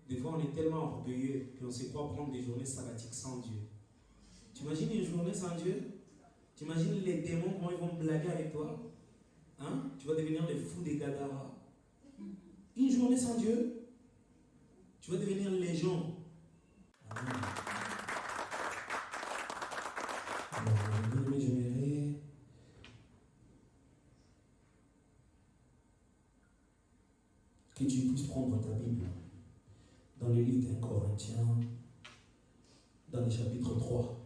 Des fois, on est tellement orgueilleux qu'on se croit prendre des journées sabbatiques sans Dieu. Tu imagines une journée sans Dieu? Tu imagines les démons, comment ils vont blaguer avec toi? Hein? Tu vas devenir les fous des Gadara. Une journée sans Dieu, tu vas devenir légion. Amen. Alors, j'aimerais que tu puisses prendre ta Bible dans le livre d'un Corinthiens, dans le chapitre 3.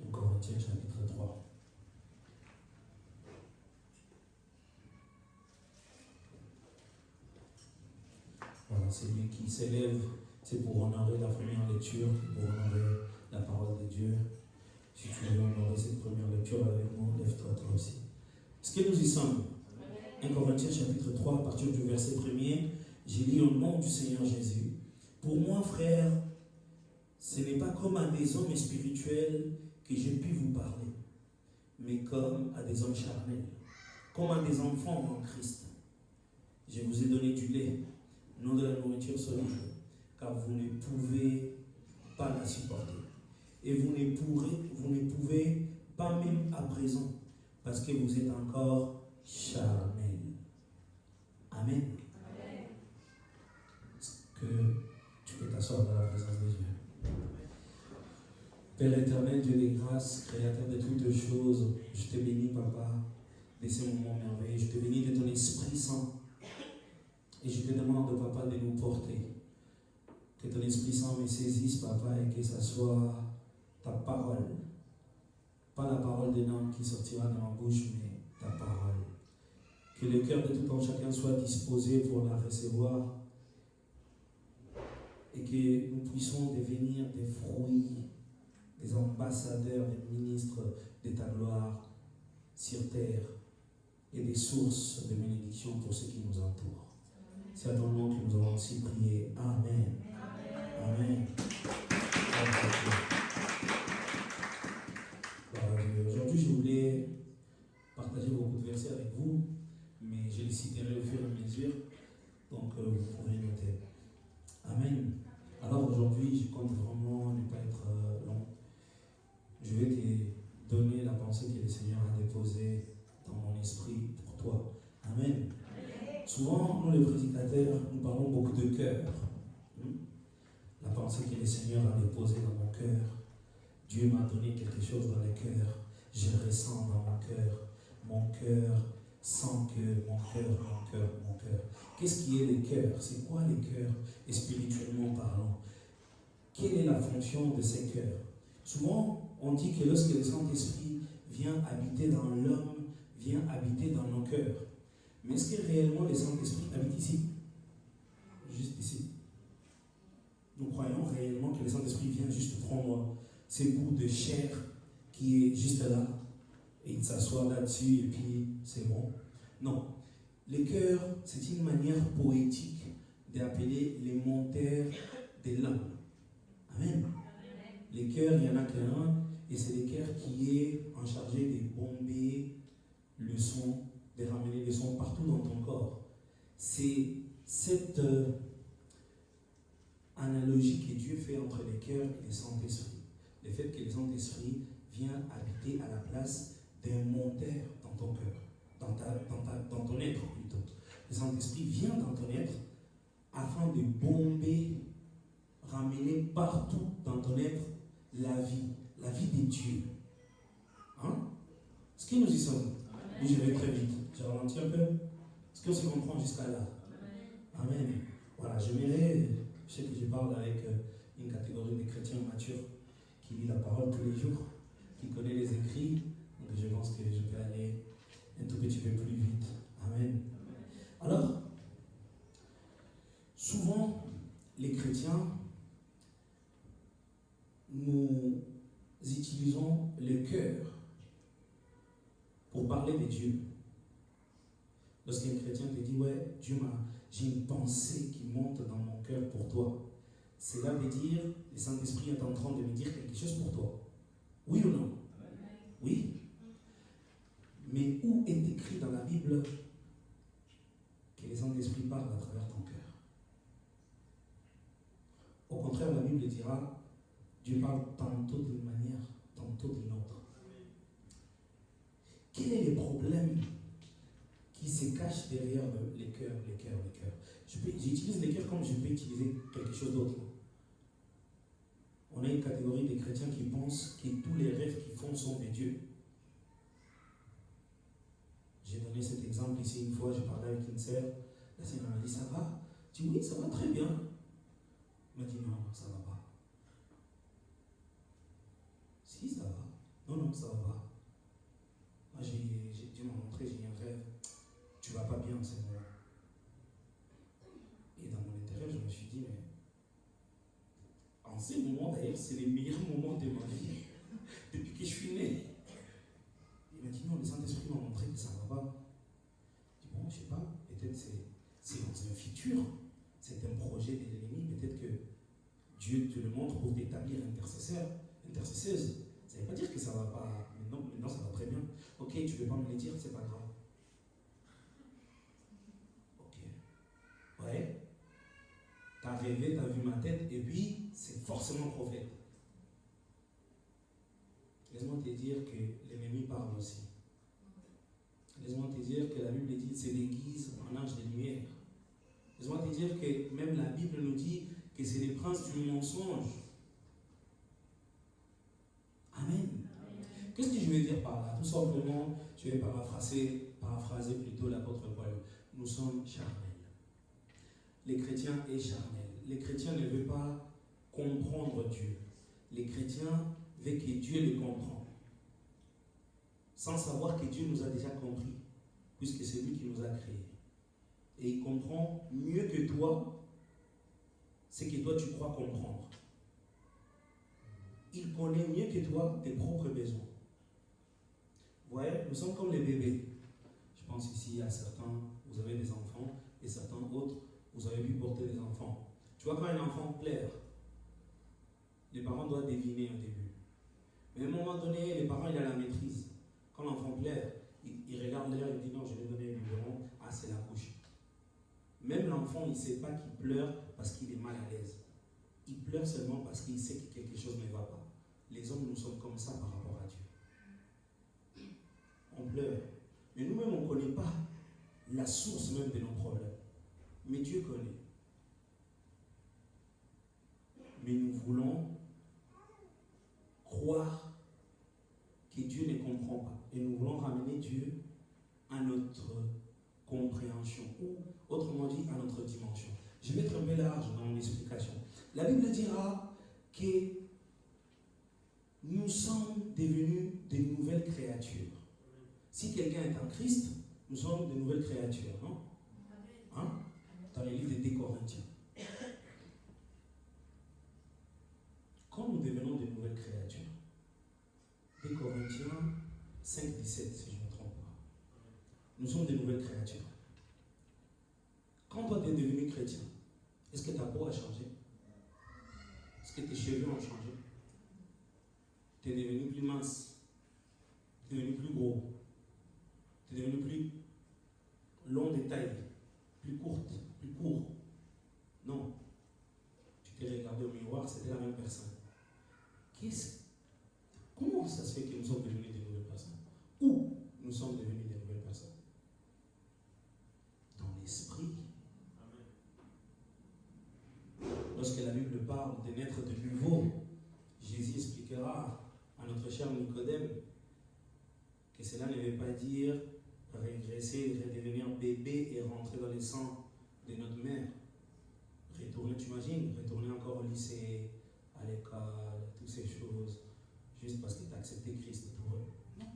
Un Corinthiens, chapitre 3. Voilà, c'est lui qui s'élève, c'est pour honorer la première lecture, pour honorer la parole de Dieu. Si tu veux honorer cette première lecture avec moi, lève-toi toi aussi. Est-ce que nous y sommes? 1 Corinthiens chapitre 3, à partir du verset 1er, j'ai lu au nom du Seigneur Jésus. Pour moi, frère, ce n'est pas comme à des hommes spirituels que j'ai pu vous parler, mais comme à des hommes charnels, comme à des enfants en Christ. Je vous ai donné du lait, non de la nourriture solide, car vous ne pouvez pas la supporter. Et vous ne pouvez pas même à présent, parce que vous êtes encore charnel. Amen. Amen. Est-ce que tu peux t'asseoir dans la présence de Dieu? Père éternel, Dieu des grâces, créateur de toutes choses, je te bénis, Papa, de ces moments merveilleux. Je te bénis de ton Esprit Saint. Et je te demande, Papa, de nous porter. Que ton Esprit Saint me saisisse, Papa, et que ce soit ta parole. Pas la parole d'un homme qui sortira de ma bouche, mais ta parole. Que le cœur de tout un chacun soit disposé pour la recevoir. Et que nous puissions devenir des fruits, des ambassadeurs, des ministres de ta gloire sur terre et des sources de bénédiction pour ceux qui nous entourent. C'est à ton nom que nous avons ainsi prié. Amen. Amen. Aujourd'hui, je voulais partager beaucoup de versets avec vous, mais je les citerai au fur et à mesure, donc vous pourrez noter. Amen. Alors aujourd'hui, je compte vraiment ne pas être long. Je vais te donner la pensée que le Seigneur a déposée dans mon esprit pour toi. Amen. Souvent, nous les prédicateurs, nous parlons beaucoup de cœur. La pensée que le Seigneur a déposée dans mon cœur. Dieu m'a donné quelque chose dans le cœur. Je ressens dans mon cœur. Mon cœur sent que mon cœur. Qu'est-ce qui est le cœur? C'est quoi le cœur, spirituellement parlant? Quelle est la fonction de ces cœurs? Souvent, on dit que lorsque le Saint-Esprit vient habiter dans l'homme, vient habiter dans nos cœurs. Mais est-ce que réellement le Saint-Esprit habite ici? Juste ici. Nous croyons réellement que le Saint-Esprit vient juste prendre ce bout de chair qui est juste là, et il s'assoit là-dessus, et puis c'est bon. Non. Le cœur, c'est une manière poétique d'appeler les moteurs de l'âme. Amen. Les cœurs, il n'y en a qu'un, et c'est le cœur qui est en charge de bomber le son, de ramener le son partout dans ton corps. C'est cette analogie que Dieu fait entre les cœurs et le Saint-Esprit. Le fait que le Saint-Esprit vient habiter à la place d'un moteur dans ton cœur, dans ton être plutôt. Le Saint-Esprit vient dans ton être afin de bomber, ramener partout dans ton être la vie de Dieu. Hein? Est-ce que nous y sommes? Oui, je vais très vite. Je ralentis un peu. Est-ce qu'on se comprend jusqu'à là? Amen. Voilà, je sais que je parle avec une catégorie de chrétiens matures qui lit la parole tous les jours, qui connaît les écrits. Donc je pense que je peux aller un tout petit peu plus vite. Amen. Alors, souvent, les chrétiens, nous utilisons le cœur pour parler de Dieu. Lorsqu'un chrétien te dit, ouais, j'ai une pensée qui monte dans mon cœur pour toi, cela veut dire, le Saint-Esprit est en train de me dire quelque chose pour toi. Oui ou non? Oui. Mais où est écrit dans la Bible que le Saint-Esprit parle à travers ton cœur? Au contraire, la Bible dira, Dieu parle tantôt d'une manière, tantôt d'une autre. Quel est le problème qui se cache derrière les cœurs? J'utilise les cœurs comme je peux utiliser quelque chose d'autre. On a une catégorie de chrétiens qui pensent que tous les rêves qu'ils font sont des dieux. J'ai donné cet exemple ici une fois, j'ai parlé avec une sœur, la sœur m'a dit, ça va? Je dis oui, ça va très bien. Elle m'a dit non, ça va pas. Si, ça va. Non, ça va pas. Moi, Dieu m'a montré, j'ai un rêve. Tu vas pas bien en ce moment. Et dans mon intérieur, je me suis dit, mais en ces moments, d'ailleurs, c'est les meilleurs moments de ma vie, depuis que je suis né. Il m'a dit, non, le Saint-Esprit m'a montré que ça ne va pas. Je dis, bon, je ne sais pas, peut-être c'est dans un futur, c'est un projet de l'ennemi, peut-être que Dieu te le montre pour t'établir intercesseur, intercesseuse. Ça ne veut pas dire que ça ne va pas, maintenant ça va très bien. Ok, tu ne veux pas me le dire, c'est pas grave. Ok. Ouais. T'as rêvé, t'as vu ma tête, et puis c'est forcément prophète. Laisse-moi te dire que l'ennemi parle aussi. Laisse-moi te dire que la Bible dit c'est déguise en ange de lumière. Laisse-moi te dire que même la Bible nous dit que c'est les princes du mensonge. Amen. Qu'est-ce que je veux dire par là? Tout simplement, je vais paraphraser plutôt l'apôtre Paul. Nous sommes charnels. Les chrétiens est charnel. Les chrétiens ne veulent pas comprendre Dieu. Les chrétiens veulent que Dieu les comprenne. Sans savoir que Dieu nous a déjà compris, puisque c'est lui qui nous a créés. Et il comprend mieux que toi ce que toi tu crois comprendre. Il connaît mieux que toi tes propres besoins. Vous voyez, nous sommes comme les bébés. Je pense ici à certains, vous avez des enfants, et certains autres, vous avez pu porter des enfants. Tu vois, quand un enfant pleure, les parents doivent deviner au début. Mais à un moment donné, les parents, il a la maîtrise. Quand l'enfant pleure, il regarde l'air, il dit non, je vais donner un biberon, ah c'est la couche. Même l'enfant, il ne sait pas qu'il pleure parce qu'il est mal à l'aise. Il pleure seulement parce qu'il sait que quelque chose ne va pas. Les hommes, nous sommes comme ça par rapport à Dieu. On pleure. Mais nous-mêmes, on ne connaît pas la source même de nos problèmes. Mais Dieu connaît. Mais nous voulons croire que Dieu ne comprend pas. Et nous voulons ramener Dieu à notre compréhension, ou autrement dit, à notre dimension. Je vais être un peu large dans mon explication. La Bible dira que nous sommes devenus des nouvelles créatures. Si quelqu'un est en Christ, nous sommes des nouvelles créatures, non? Hein? Dans les livres des Corinthiens. Quand nous devenons des nouvelles créatures, des Corinthiens 5, 17, si je ne me trompe pas, nous sommes des nouvelles créatures. Quand toi tu es devenu chrétien, est-ce que ta peau a changé? Est-ce que tes cheveux ont changé? Tu es devenu plus mince, tu es devenu plus gros, tu es devenu plus long de taille, plus courte, plus court. Non. Tu t'es regardé au miroir, c'était la même personne. Comment ça se fait que nous sommes devenus des nouvelles personnes? Où nous sommes devenus des nouvelles personnes? Dans l'esprit. Lorsque la Bible parle de naître de nouveau, Jésus expliquera à notre cher Nicodème que cela ne veut pas dire régresser, redevenir bébé et rentrer dans les sangs de notre mère. Retourner, tu imagines, retourner encore au lycée, à l'école, toutes ces choses, juste parce que tu as accepté Christ pour eux. Non.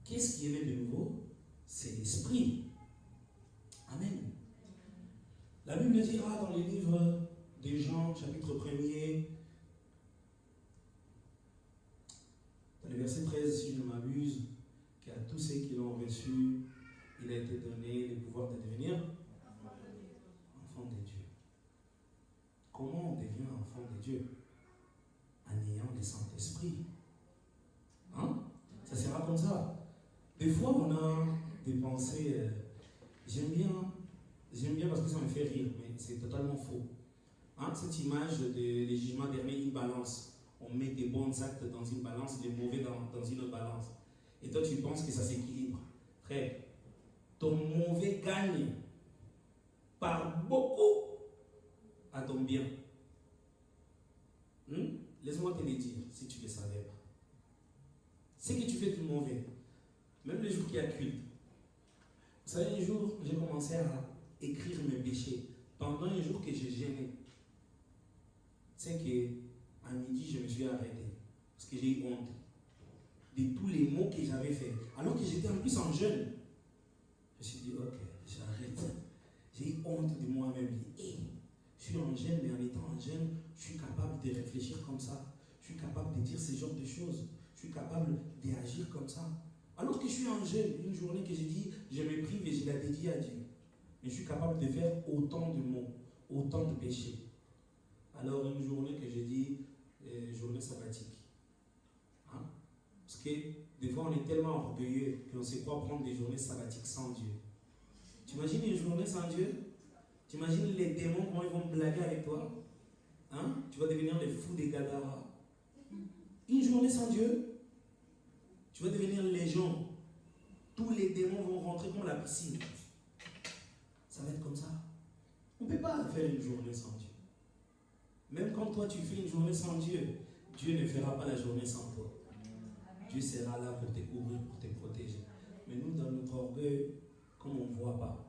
Qu'est-ce qui est né de nouveau? C'est l'esprit. Amen. La Bible dira dans les livres de Jean, chapitre 1er, dans le verset 13, si je ne m'abuse, qu'à tous ceux qui l'ont reçu, il a été donné le pouvoir de devenir enfant de Dieu. Comment on devient enfant de Dieu? En ayant le Saint-Esprit. Hein? Ça sera comme ça. Des fois, on a des pensées, j'aime bien parce que ça me fait rire, mais c'est totalement faux. Hein, cette image des jugements derniers, une balance. On met des bons actes dans une balance, des mauvais dans une autre balance. Et toi, tu penses que ça s'équilibre. Frère, ton mauvais gagne par beaucoup à ton bien. Laisse-moi te le dire, si tu ne le savais pas. Ce que tu fais du mauvais, même le jour qui a culte. Vous savez, un jour, j'ai commencé à écrire mes péchés. Pendant un jour que j'ai gêné. C'est qu'à midi, je me suis arrêté. Parce que j'ai eu honte de tous les mots que j'avais faits. Alors que j'étais en plus en jeûne. Je me suis dit, ok, j'arrête. J'ai eu honte de moi-même. Hey, je suis en jeûne, mais en étant en jeûne, je suis capable de réfléchir comme ça. Je suis capable de dire ce genre de choses. Je suis capable d'agir comme ça. Alors que je suis en jeûne, une journée que j'ai dit, je me prive et je la dédie à Dieu. Mais je suis capable de faire autant de mots, autant de péchés. Alors une journée que j'ai dit, journée sabbatique. Hein? Parce que des fois on est tellement orgueilleux qu'on ne sait pas prendre des journées sabbatiques sans Dieu. Tu imagines une journée sans Dieu? Tu imagines les démons, comment ils vont blaguer avec toi? Hein? Tu vas devenir les fous des Gadara. Une journée sans Dieu, tu vas devenir légion. Tous les démons vont rentrer comme la piscine. Ça va être comme ça. On ne peut pas faire une journée sans Dieu. Même quand toi tu fais une journée sans Dieu, Dieu ne fera pas la journée sans toi. Dieu sera là pour te couvrir, pour te protéger. Mais nous, dans notre orgueil, comme on ne voit pas,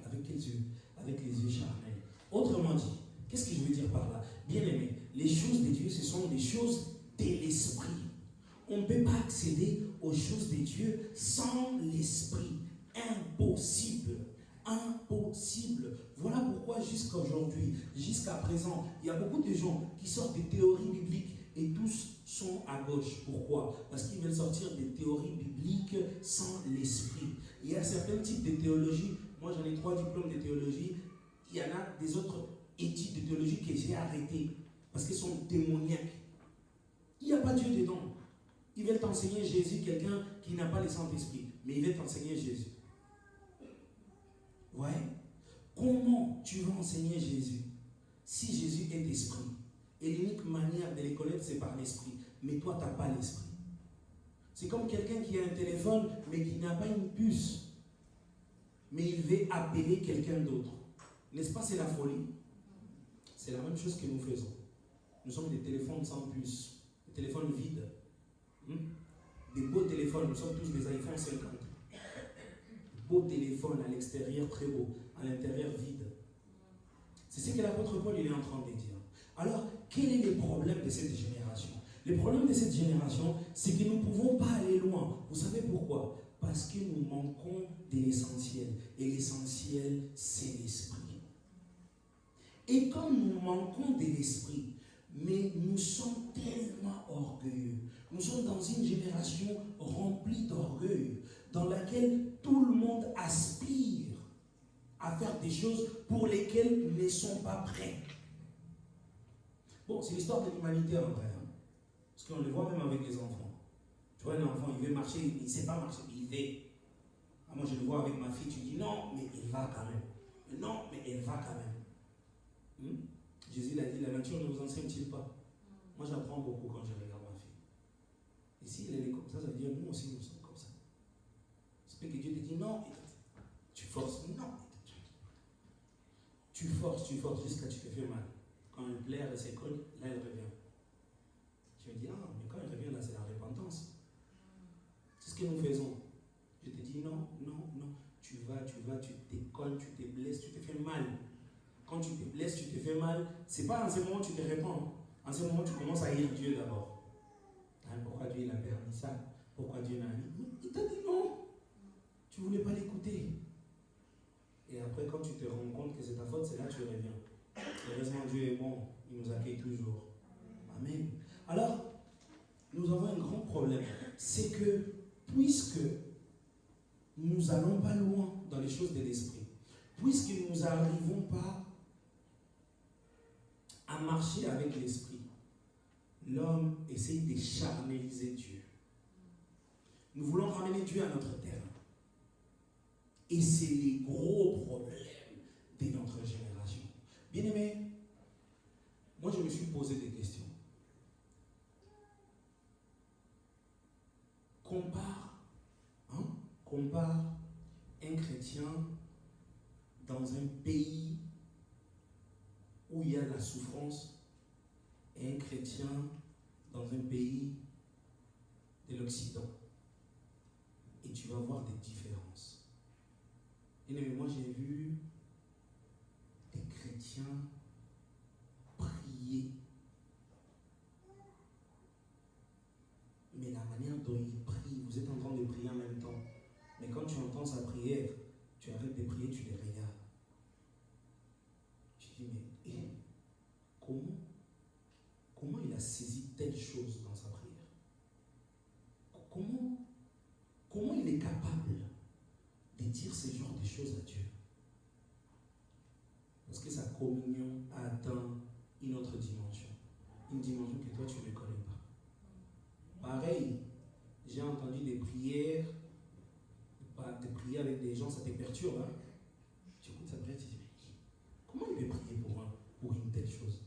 avec quels yeux? Avec les yeux charnels. Autrement dit, qu'est-ce que je veux dire par là? Bien aimé, les choses de Dieu, ce sont des choses de l'esprit. On ne peut pas accéder aux choses de Dieu sans l'esprit. Impossible. Impossible. Voilà pourquoi jusqu'à aujourd'hui, jusqu'à présent, il y a beaucoup de gens qui sortent des théories bibliques et tous sont à gauche. Pourquoi? Parce qu'ils veulent sortir des théories bibliques sans l'esprit. Il y a certains types de théologie. Moi, j'en ai 3 diplômes de théologie. Il y en a des autres études de théologie que j'ai arrêtées parce qu'elles sont démoniaques. Il n'y a pas Dieu dedans. Ils veulent t'enseigner Jésus, quelqu'un qui n'a pas le Saint-Esprit, mais ils veulent t'enseigner Jésus. Ouais. Comment tu vas enseigner Jésus si Jésus est esprit? Et l'unique manière de les connaître, c'est par l'esprit. Mais toi, tu n'as pas l'esprit. C'est comme quelqu'un qui a un téléphone, mais qui n'a pas une puce. Mais il veut appeler quelqu'un d'autre. N'est-ce pas, c'est la folie? C'est la même chose que nous faisons. Nous sommes des téléphones sans puce, des téléphones vides. Des beaux téléphones, nous sommes tous des iPhone 50. Beau téléphone à l'extérieur, très beau, à l'intérieur vide. C'est ce que l'apôtre Paul il est en train de dire. Alors, quel est le problème de cette génération? Le problème de cette génération, c'est que nous ne pouvons pas aller loin. Vous savez pourquoi? Parce que nous manquons de l'essentiel. Et l'essentiel, c'est l'esprit. Et quand nous manquons de l'esprit, mais nous sommes tellement orgueilleux. Nous sommes dans une génération remplie d'orgueil, dans laquelle tout le monde aspire à faire des choses pour lesquelles ils ne sont pas prêts. Bon, c'est l'histoire de l'humanité en vrai. Hein? Parce qu'on le voit même avec les enfants. Tu vois, un enfant, il veut marcher, il ne sait pas marcher, il veut. Ah, moi, je le vois avec ma fille, tu dis non, mais il va quand même. Non, mais elle va quand même. Jésus l'a dit, la nature ne vous enseigne-t-il pas? Moi, j'apprends beaucoup quand je regarde ma fille. Et si elle est comme ça, ça veut dire nous aussi, nous sommes comme ça. C'est que Dieu te dit non, tu forces, non. Tu forces jusqu'à ce que tu te fais mal. Quand elle plaire, elle s'écolle, là, elle revient. Tu me dis, ah, mais quand elle revient, là, c'est la repentance. C'est ce que nous faisons. Je te dis, non. Tu vas, tu t'écolles, tu te blesses, tu te fais mal. Quand tu te blesses, tu te fais mal, c'est pas en ce moment que tu te répands. En ce moment, tu commences à haïr Dieu d'abord. Hein, pourquoi Dieu il a permis ça? Pourquoi Dieu n'a dit? Il t'a dit non. Tu ne voulais pas l'écouter. Et après, quand tu te rends compte que c'est ta faute, c'est là que tu reviens. Heureusement, Dieu est bon. Il nous accueille toujours. Amen. Alors, nous avons un grand problème. C'est que, puisque nous n'allons pas loin dans les choses de l'esprit, puisque nous n'arrivons pas à marcher avec l'esprit, l'homme essaye de charneliser Dieu. Nous voulons ramener Dieu à notre terre. Et c'est les gros problèmes de notre génération. Bien-aimé, moi je me suis posé des questions. Compare un chrétien dans un pays où il y a la souffrance et un chrétien dans un pays de l'Occident. Et tu vas voir des différences. Et moi j'ai vu des chrétiens prier. Mais la manière dont ils prient, vous êtes en train de prier en même temps. Mais quand tu entends sa prière, tu arrêtes de prier, tu les regardes. Tu dis, mais comment il a saisi telle chose dans sa prière? Comment il est capable de dire ce genre de choses à Dieu? Parce que sa communion a atteint une autre dimension. Une dimension que toi, tu ne connais pas. Pareil, j'ai entendu des prières avec des gens, ça te perturbe. Hein? Tu écoutes sa prière, tu te dis, mais comment il peut prier pour une telle chose?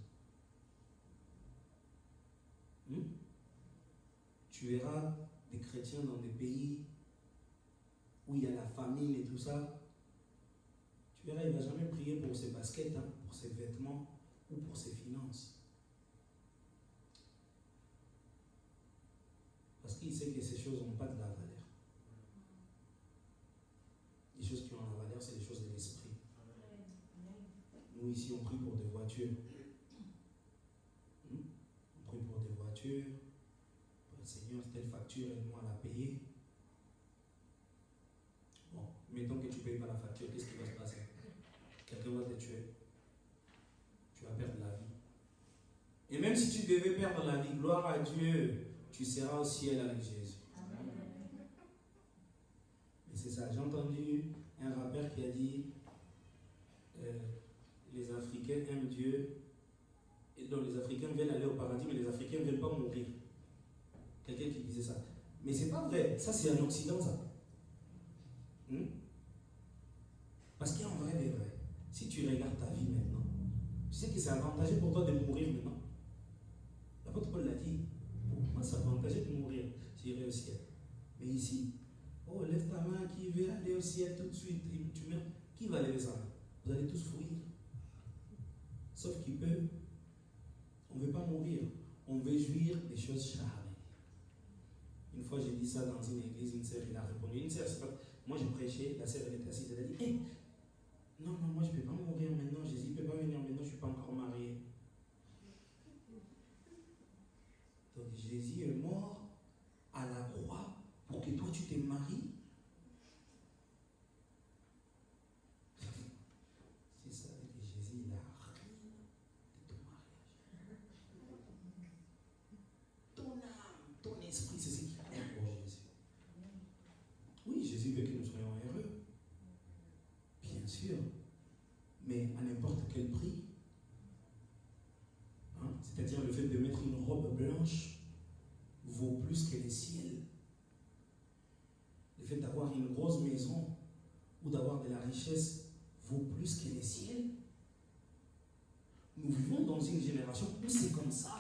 Tu verras des chrétiens dans des pays où il y a la famine et tout ça. Tu verras, il ne va jamais prier pour ses baskets, hein, pour ses vêtements ou pour ses finances. Parce qu'il sait que ces choses n'ont pas de la valeur. Les choses qui ont la valeur, c'est les choses de l'esprit. Nous ici, on prie pour des voitures. On prie pour des voitures. Seigneur, telle facture, aide-moi à la payer. Bon, mettons que tu ne payes pas la facture, qu'est-ce qui va se passer? Quelqu'un va te tuer. Tu vas perdre la vie. Et même si tu devais perdre la vie, gloire à Dieu, tu seras au ciel avec Jésus. Mais c'est ça, j'ai entendu un rappeur qui a dit les Africains aiment Dieu, et donc les Africains veulent aller au paradis, mais les Africains ne veulent pas mourir. Quelqu'un qui disait ça. Mais c'est pas vrai, ça c'est en Occident ça. Parce qu'en vrai des vrais, si tu regardes ta vie maintenant, tu sais que c'est avantageux pour toi de mourir maintenant. L'apôtre Paul l'a dit, pour moi c'est avantageux de mourir, j'irai au ciel. Mais ici, oh lève ta main, qui veut aller au ciel tout de suite, et tu meurs. Qui va lever sa main? Vous allez tous fuir. Sauf qu'il peut. On ne veut pas mourir, on veut jouir des choses charnelles. Une fois, j'ai dit ça dans une église, une sœur, il a répondu. Une sœur, moi j'ai prêché, la sœur, elle était assise, elle a dit, hey, non, moi je ne peux pas mourir maintenant, Jésus ne peut pas venir maintenant, je ne suis pas encore mariée. Donc Jésus est mort à la croix pour que toi tu te maries. C'est ça, et Jésus, il a rien de ton mariage. Ton âme, ton esprit, c'est ce qui compte pour Jésus. Oui, Jésus veut que nous soyons heureux. Bien sûr. Mais à n'importe quel prix. Hein? C'est-à-dire le fait de mettre une robe blanche vaut plus que les ciels. Le fait d'avoir une grosse maison ou d'avoir de la richesse vaut plus que les ciels. Nous vivons dans une génération où c'est comme ça.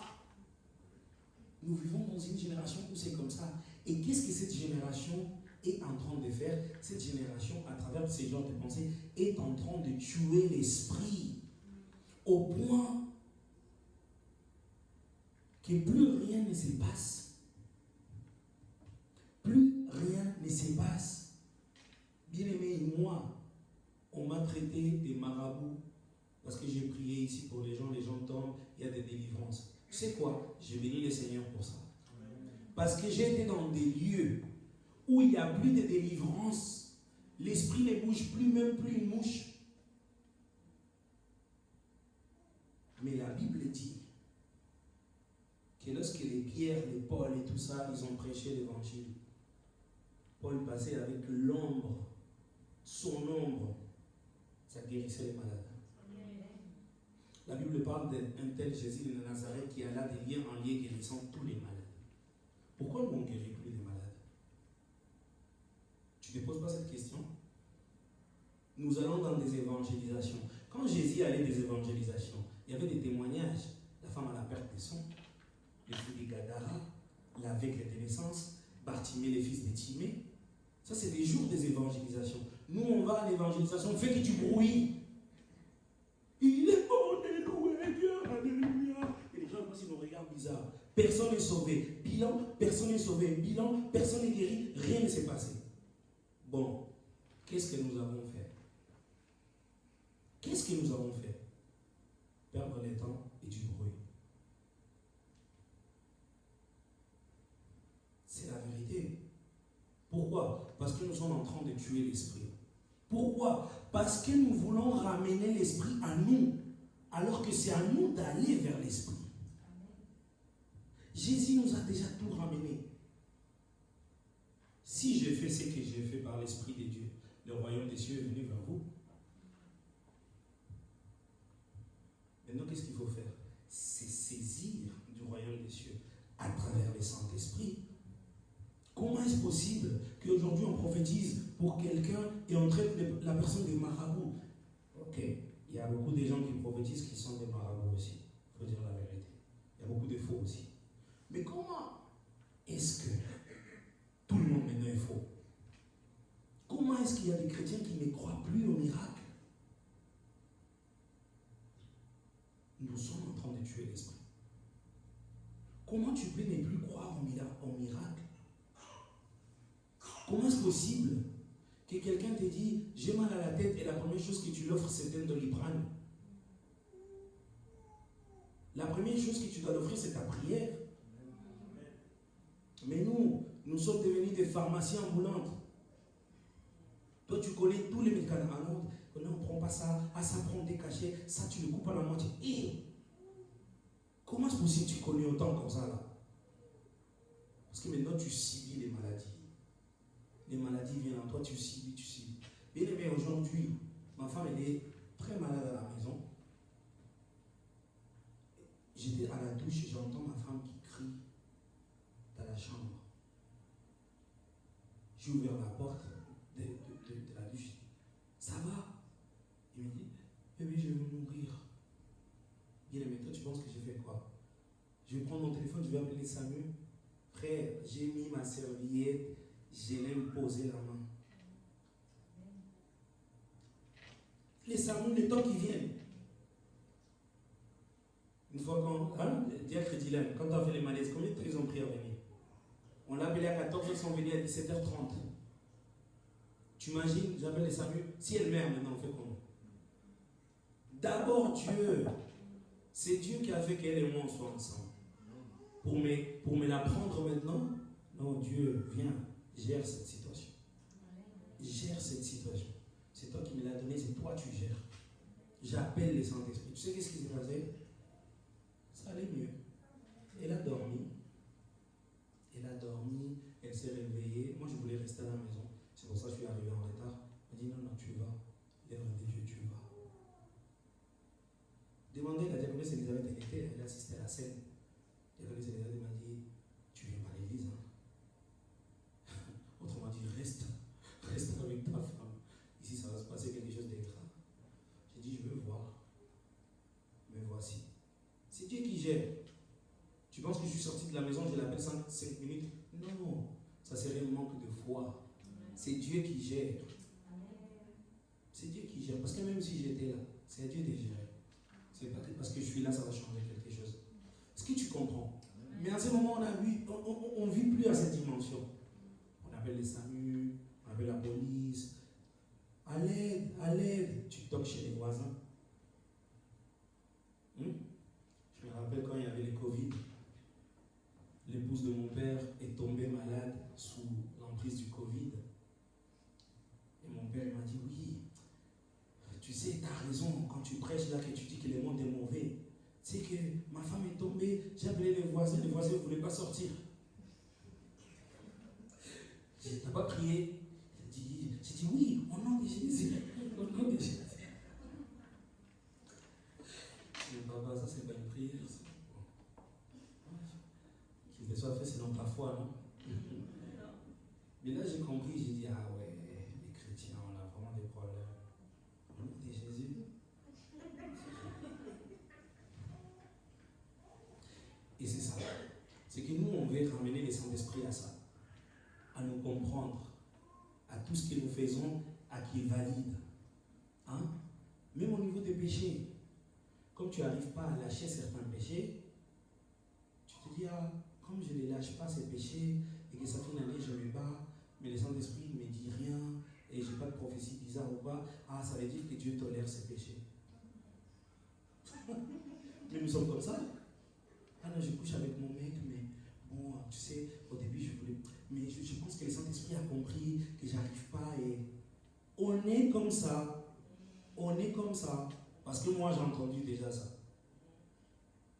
Nous vivons dans une génération où c'est comme ça. Et qu'est-ce que cette génération est en train de faire? Cette génération, à travers ces genres de pensées, est en train de tuer l'esprit au point que plus rien ne se passe. Plus rien ne se passe. Bien-aimé, moi, on m'a traité des marabouts parce que j'ai prié ici pour les gens tombent, il y a des délivrances. Tu sais quoi? J'ai béni le Seigneur pour ça. Parce que j'ai été dans des lieux où il n'y a plus de délivrance. L'esprit ne bouge plus, même plus une mouche. Mais la Bible dit que lorsque les Pierre, les Paul et tout ça, ils ont prêché l'évangile, Paul passait avec l'ombre, son ombre, ça guérissait les malades. La Bible parle d'un tel Jésus de Nazareth qui alla de lieu en lieu guérissant tous les malades. Pourquoi nous on ne guérit plus les malades? Tu ne te poses pas cette question? Nous allons dans des évangélisations. Quand Jésus allait des évangélisations, il y avait des témoignages. La femme à la perte des sons, le fils de Gadara, l'aveugle de naissance, Bartimée, les fils de Timée. Ça, c'est des jours des évangélisations. Nous, on va à l'évangélisation, on fait que du bruit. Il est bon, alléluia, Dieu, alléluia. Et les gens, ils nous regardent bizarre. Personne n'est sauvé. Bilan, personne n'est sauvé. Bilan, personne n'est guéri. Rien ne s'est passé. Bon, qu'est-ce que nous avons fait? Qu'est-ce que nous avons fait? Perdre le temps et du bruit. C'est la vérité. Pourquoi? Parce que nous sommes en train de tuer l'esprit. Pourquoi? Parce que nous voulons ramener l'esprit à nous, alors que c'est à nous d'aller vers l'esprit. Jésus nous a déjà tout ramené. Si je fais ce que j'ai fait par l'Esprit de Dieu, le royaume des cieux est venu vers vous. Maintenant, qu'est-ce qu'il faut faire? C'est saisir du royaume des cieux à travers le Saint-Esprit. Comment est-ce possible qu'aujourd'hui on prophétise pour quelqu'un et on traite la personne de marabout? Ok, il y a beaucoup de gens qui prophétisent qui sont des marabouts aussi. Il faut dire la vérité. Il y a beaucoup de faux aussi. Mais comment est-ce que tout le monde maintenant est faux? Comment est-ce qu'il y a des chrétiens qui ne croient plus au miracle? Nous sommes en train de tuer l'esprit. Comment tu peux ne plus croire au miracle? Comment est-ce possible que quelqu'un te dit j'ai mal à la tête et la première chose que tu lui offres c'est un Doliprane? La première chose que tu dois l'offrir c'est ta prière. Mais nous sommes devenus des pharmaciens ambulantes. Toi tu connais tous les médicaments. Ah non, on ne prend pas ça, ah ça prend des cachets, ça tu le coupes à la moitié. Et comment est-ce possible que tu connais autant comme ça là? Parce que maintenant tu subis les maladies. Les maladies viennent en toi, tu subis. Bien aimé, aujourd'hui, ma femme elle est très malade à la maison. J'étais à la douche, j'entends ma femme qui crie dans la chambre. J'ai ouvert la porte de la douche. Ça va? Il me dit, bébé, je vais mourir. Bien aimé, toi tu penses que j'ai fait quoi? Je vais prendre mon téléphone, je vais appeler Samuel. Frère, j'ai mis ma serviette, je l'ai posé la main. Les Samuel, les temps qui viennent. Une fois qu'on. Diacre Dylan, quand on a fait les malaises, combien de temps ils ont pris à venir? On l'a appelé à 14h, ils sont venus à 17h30. Tu imagines, j'appelle les Samuel. Si elle meurt maintenant, on fait comment? D'abord Dieu. C'est Dieu qui a fait qu'elle et moi on soit ensemble. Pour me la prendre maintenant, non, Dieu, viens, gère cette situation. Gère cette situation. C'est toi qui me l'as donné, c'est toi qui gères. J'appelle le Saint-Esprit. Tu sais qu'est-ce qui s'est passé? Ça allait mieux. Elle a dormi. Elle s'est réveillée. Moi, je voulais rester à la maison. C'est pour ça que je suis arrivé en retard. Elle dit non, tu vas. L'œuvre de Dieu, tu vas. Demandez la diaconesse Elisabeth, elle assistait à la scène. La diaconesse Elisabeth m'a dit, tu viens pas à l'église. Hein? Autrement dit, reste avec ta femme. Ici, ça va se passer quelque chose de grave. J'ai dit, je veux voir. Mais voici. C'est Dieu qui gère. Tu penses que je suis sorti de la maison, je l'appelle 5 minutes? Non, ça serait un manque de foi. C'est Dieu qui gère. C'est Dieu qui gère. Parce que même si j'étais là, c'est à Dieu de gérer. C'est pas parce que je suis là, ça va changer quelque chose. Est-ce que tu comprends? Mais à ce moment, on ne vit plus à cette dimension. On appelle les SAMU, on appelle la police. À l'aide, tu toques chez les voisins. Je me rappelle quand il y avait le Covid, l'épouse de mon père est tombée malade sous l'emprise du Covid. Et mon père m'a dit, oui, tu sais, tu as raison quand tu prêches là, que tu dis que le monde est mauvais. Tu sais que ma femme est tombée, j'ai appelé les voisins ne voulaient pas sortir. Tu n'as pas prié? J'ai dit oui, au nom de Jésus. Au nom de Jésus. Mais papa, ça c'est pas une prière. Qu'il te soit fait, c'est dans ta foi, non? Mais là j'ai compris, j'ai dit, ah ouais, les chrétiens, on a vraiment des problèmes. Au nom de Jésus. Et c'est ça. C'est que nous, on veut ramener le Saint-Esprit à ça. À nous comprendre. À tout ce que nous faisons, à qu'il valide. Hein? Même au niveau des péchés. Comme tu n'arrives pas à lâcher certains péchés, tu te dis, ah, comme je ne les lâche pas ces péchés, et que ça fait une année, je me bats, mais le Saint-Esprit ne me dit rien, et je n'ai pas de prophétie bizarre ou pas, ah, ça veut dire que Dieu tolère ces péchés. Mais nous sommes comme ça. Ah non, je couche avec mon mec, mais bon, tu sais, au début, je voulais... Mais je pense que le Saint-Esprit a compris que j'arrive pas, et on est comme ça. On est comme ça. Parce que moi, j'ai entendu déjà ça.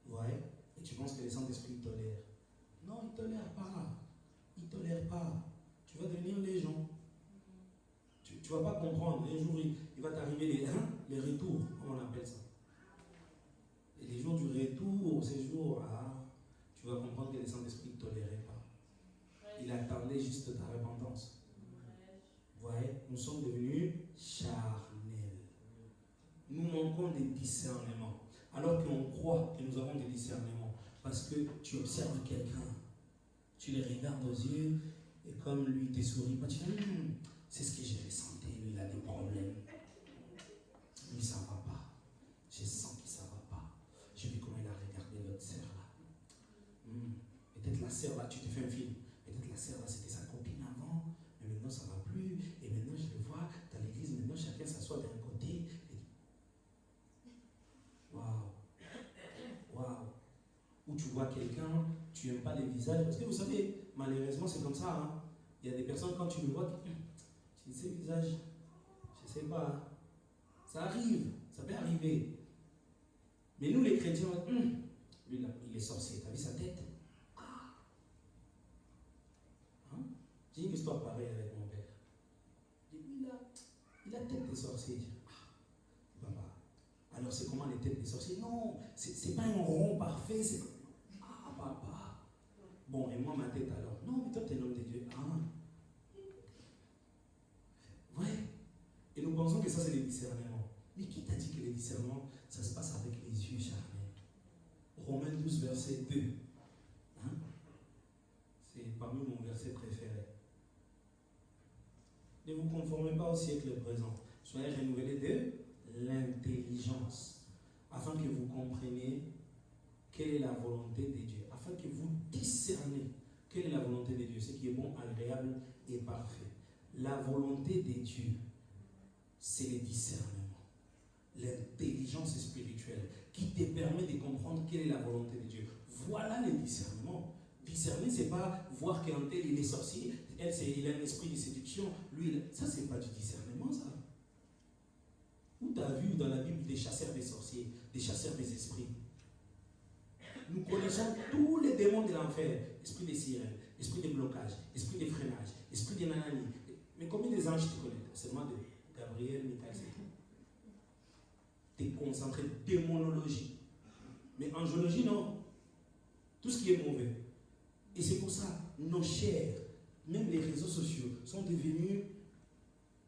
Ouais. Et tu penses que le Saint-Esprit tolère. Non, il ne tolère pas. Il ne tolère pas. Tu vas devenir les gens. Tu ne vas pas comprendre. Un jour, il va t'arriver les retours, comme on appelle ça. Et les jours du retour, ces jours, tu vas comprendre que le Saint-Esprit ne tolérait pas. Il attendait juste ta repentance. Vous voyez, nous sommes devenus charnels. Nous manquons de discernement. Alors qu'on croit que nous avons des discernements. Parce que tu observes quelqu'un, tu le regardes aux yeux, et comme lui te sourit pas, tu dis, c'est ce que j'ai ressenti, lui il a des problèmes. Lui ça ne va pas. Je sens que ça ne va pas. J'ai vu comment il a regardé l'autre sœur là. Peut-être la sœur là, tu te fais un film. Peut-être la sœur là, c'était sa copine avant, mais maintenant ça ne va plus. Et maintenant je le vois dans l'église, maintenant chacun s'assoit d'un côté. Waouh! Waouh! Où tu vois quelqu'un, tu n'aimes pas les visages. Parce que vous savez, malheureusement c'est comme ça. Hein? Il y a des personnes, quand tu le vois, tu dis, ces visages, je ne sais pas. Hein? Ça arrive, ça peut arriver. Mais nous les chrétiens, lui là, il est sorcier. Tu as vu sa tête? Hein? J'ai une histoire pareille avec mon père. Lui là, il a tête de sorcier. Papa. Alors c'est comment les têtes des sorciers? Non, c'est pas un rond parfait, c'est... Ah, papa. Bon, et moi ma tête alors? Non, mais toi t'es l'homme de Dieu. Ouais. Et nous pensons que ça c'est le discernement. Mais qui t'a dit que le discernement, ça se passe avec les yeux charnels? Romains 12, verset 2. Hein? C'est parmi mon verset préféré. Ne vous conformez pas au siècle présent. Soyez renouvelés de l'intelligence, afin que vous compreniez quelle est la volonté de Dieu, afin que vous discerniez quelle est la volonté de Dieu, ce qui est bon, agréable et parfait. La volonté de Dieu, c'est le discernement, l'intelligence spirituelle qui te permet de comprendre quelle est la volonté de Dieu. Voilà le discernement. Discerner, c'est pas voir qu'un tel il est sorcier, elle il a un esprit de séduction, lui, ça c'est pas du discernement ça. Où tu as vu dans la Bible des chasseurs des sorciers, des chasseurs des esprits? Nous connaissons tous les démons de l'enfer. Esprit de sirène, esprit de blocage, esprit de freinage, esprit de nanani. Mais combien des anges tu connais? Seulement de Gabriel, Michael, c'est tout. Tu es concentré, démonologie. Mais angiologie, non. Tout ce qui est mauvais. Et c'est pour ça, nos chairs, même les réseaux sociaux, sont devenus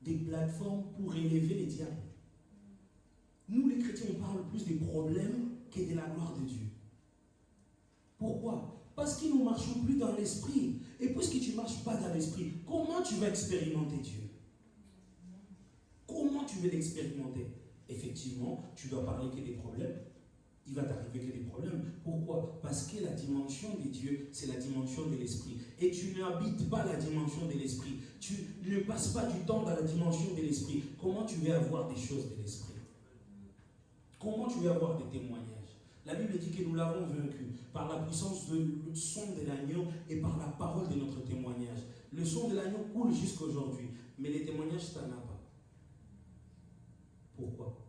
des plateformes pour élever les diables. Nous, les chrétiens, on parle plus des problèmes que de la gloire de Dieu. Pourquoi? Parce que nous ne marchons plus dans l'esprit. Et puisque tu ne marches pas dans l'esprit, comment tu vas expérimenter Dieu? Comment tu veux l'expérimenter? Effectivement, tu dois parler que des problèmes. Il va t'arriver que des problèmes. Pourquoi? Parce que la dimension de Dieu, c'est la dimension de l'esprit. Et tu n'habites pas la dimension de l'esprit. Tu ne passes pas du temps dans la dimension de l'esprit. Comment tu veux avoir des choses de l'esprit? Comment tu veux avoir des témoignages? La Bible dit que nous l'avons vaincu par la puissance du son de l'agneau et par la parole de notre témoignage. Le son de l'agneau coule jusqu'aujourd'hui, mais les témoignages, tu n'en as pas. Pourquoi?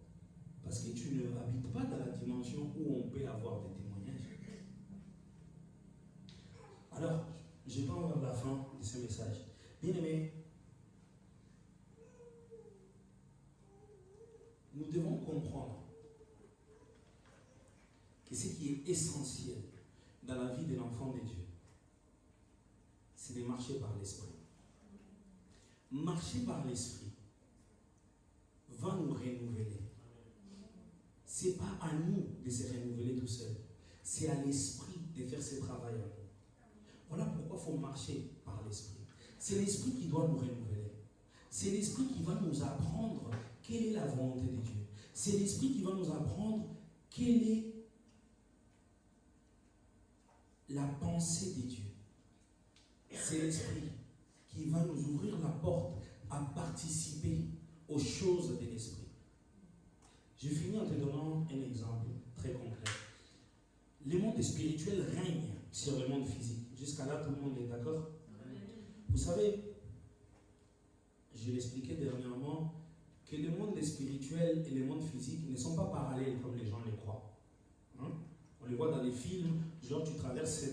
Parce que tu ne habites pas dans la dimension où on peut avoir des témoignages. Alors, je vais vers la fin de ce message. Bien aimé, nous devons comprendre que ce qui est essentiel dans la vie de l'enfant de Dieu, c'est de marcher par l'esprit. Marcher par l'esprit va nous renouveler. Ce n'est pas à nous de se renouveler tout seul. C'est à l'esprit de faire ce travail en nous. Voilà pourquoi il faut marcher par l'Esprit. C'est l'Esprit qui doit nous renouveler. C'est l'Esprit qui va nous apprendre quelle est la volonté de Dieu. C'est l'Esprit qui va nous apprendre quelle est la pensée de Dieu. C'est l'Esprit qui va nous ouvrir la porte à participer aux choses de l'Esprit. Je finis en te donnant un exemple très concret. Le monde spirituel règne sur le monde physique. Jusqu'à là, tout le monde est d'accord? Vous savez, je l'expliquais dernièrement, que le monde spirituel et le monde physique ne sont pas parallèles comme les gens le croient. Hein? On le voit dans les films, genre tu traverses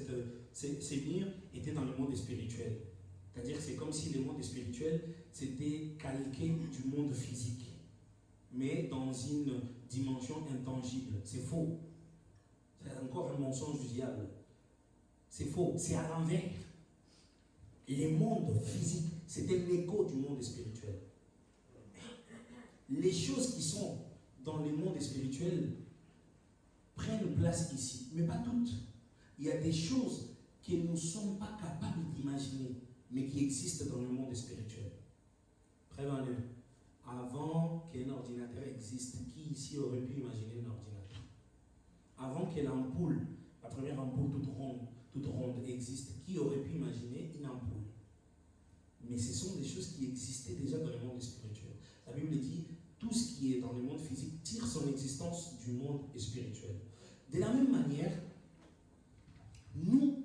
ces murs et tu es dans le monde spirituel. C'est-à-dire que c'est comme si le monde spirituel c'était calqué du monde physique, mais dans une dimension intangible. C'est faux. C'est encore un mensonge du diable. C'est faux. C'est à l'envers. Le monde physique, c'est un écho du monde spirituel. Les choses qui sont dans le monde spirituel prennent place ici, mais pas toutes. Il y a des choses que nous ne sommes pas capables d'imaginer, mais qui existent dans le monde spirituel. Prévenez, avant qu'un ordinateur existe, qui ici aurait pu imaginer un ordinateur? Avant que l'ampoule, la première ampoule toute ronde existe, qui aurait pu imaginer une ampoule? Mais ce sont des choses qui existaient déjà dans le monde spirituel. La Bible dit, tout ce qui est dans le monde physique tire son existence du monde spirituel. De la même manière, nous,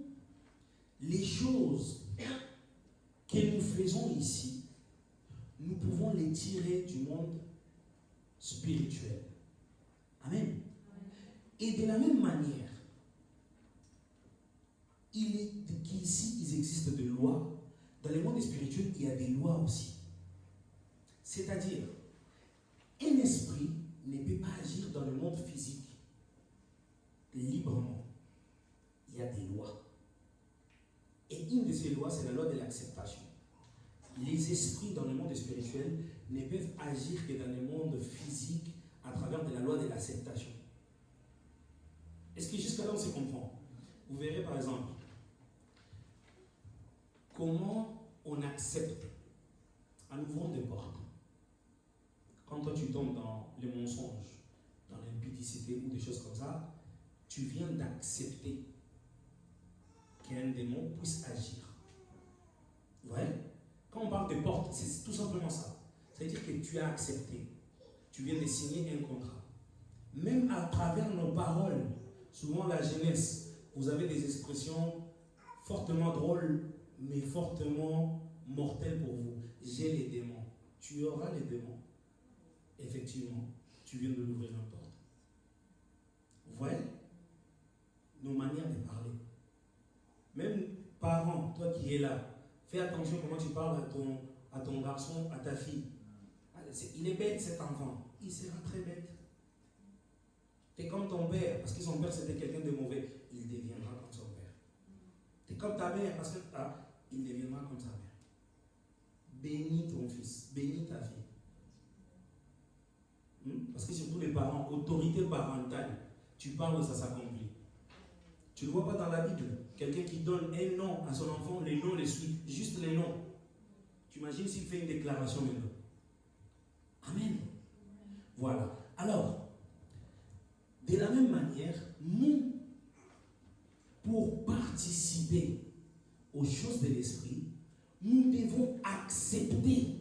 les choses que nous faisons ici, nous pouvons les tirer du monde spirituel. Amen. Et de la même manière, il est qu'ici, il existe des lois. Dans le monde spirituel, il y a des lois aussi. C'est-à-dire, un esprit ne peut pas agir dans le monde physique librement. Il y a des lois. Et une de ces lois, c'est la loi de l'acceptation. Les esprits dans le monde spirituel ne peuvent agir que dans le monde physique à travers de la loi de l'acceptation. Est-ce que jusqu'à là on se comprend? Vous verrez par exemple comment on accepte en ouvrant des portes. Quand toi tu tombes dans les mensonges, dans l'impudicité ou des choses comme ça, tu viens d'accepter qu'un démon puisse agir. Vous voyez? Quand on parle de porte, c'est tout simplement ça. Ça veut dire que tu as accepté. Tu viens de signer un contrat. Même à travers nos paroles, souvent la jeunesse, vous avez des expressions fortement drôles, mais fortement mortelles pour vous. J'ai les démons. Tu auras les démons. Effectivement, tu viens de l'ouvrir une porte. Vous voyez? Nos manières de parler. Même parents, toi qui es là, fais attention comment tu parles à ton garçon, à ta fille. Il est bête cet enfant. Il sera très bête. Tu es comme ton père, parce que son père c'était quelqu'un de mauvais. Il deviendra comme son père. Tu es comme ta mère, parce que il deviendra comme sa mère. Bénis ton fils, bénis ta fille. Parce que surtout les parents, autorité parentale, tu parles, ça s'accomplit. Tu ne le vois pas dans la Bible. Quelqu'un qui donne un nom à son enfant, les noms les suivent, juste les noms. Tu imagines s'il fait une déclaration maintenant. Amen. Voilà. Alors, de la même manière, nous, pour participer aux choses de l'esprit, nous devons accepter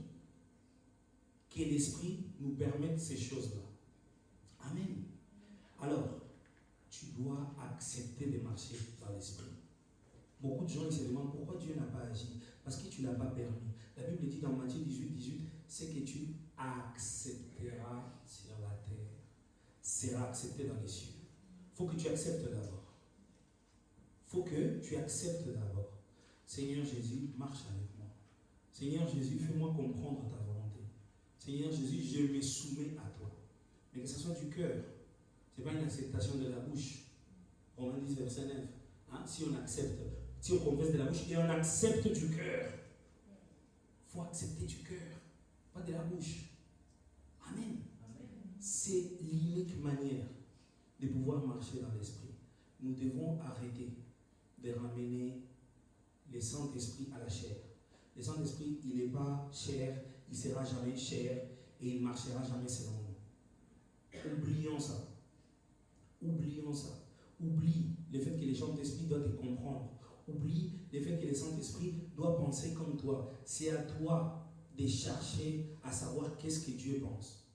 que l'esprit nous permette ces choses-là. Amen. Alors, tu dois accepter de marcher dans l'esprit. Beaucoup de gens se demandent pourquoi Dieu n'a pas agi. Parce que tu ne l'as pas permis. La Bible dit dans Matthieu 18, c'est que tu accepteras sur la terre. Sera accepté dans les cieux. Il faut que tu acceptes d'abord. Il faut que tu acceptes d'abord. Seigneur Jésus, marche avec moi. Seigneur Jésus, fais-moi comprendre ta volonté. Seigneur Jésus, je me soumets à toi. Mais que ce soit du cœur. Ce n'est pas une acceptation de la bouche. Romains 10, verset 9. Hein? Si on accepte, si on confesse de la bouche et on accepte du cœur. Il faut accepter du cœur, pas de la bouche. Amen. Amen. C'est l'unique manière de pouvoir marcher dans l'esprit. Nous devons arrêter de ramener le Saint-Esprit à la chair. Le Saint-Esprit, il n'est pas chair, il ne sera jamais chair et il ne marchera jamais selon nous. Oublions ça. Oublions ça. Oublie le fait que le Saint-Esprit doit te comprendre. Oublie le fait que le Saint-Esprit doit penser comme toi. C'est à toi de chercher à savoir qu'est-ce que Dieu pense.